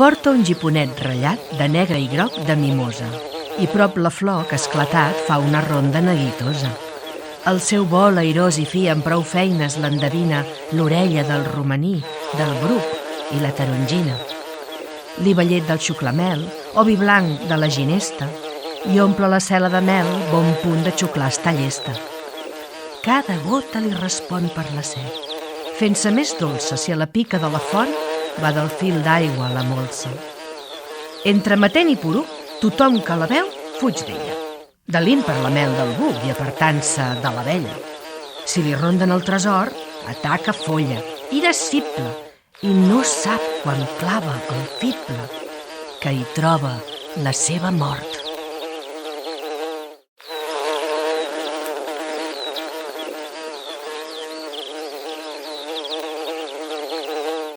Porta un giponet ratllat de negre i groc de mimosa i prop la flor que esclatat fa una ronda neguitosa. El seu vol airós i fi amb prou feines l'endevina l'orella del romaní, del bruc i la tarongina. L'Ivellet del xuclamel o vi blanc de la ginesta i omple la cel·la de mel bon punt de xuclar està llesta. Cada gota li respon per la set, fent-se més dolça si a la pica de la font va del fil d'aigua a la molsa. Entre matent i poruc, tothom que la veu fuig d'ella, delint per la mel del buc i apartant-se de l'abella. Si li ronden el tresor, ataca folla, irascible, i no sap quan clava el fible, que hi troba la seva mort.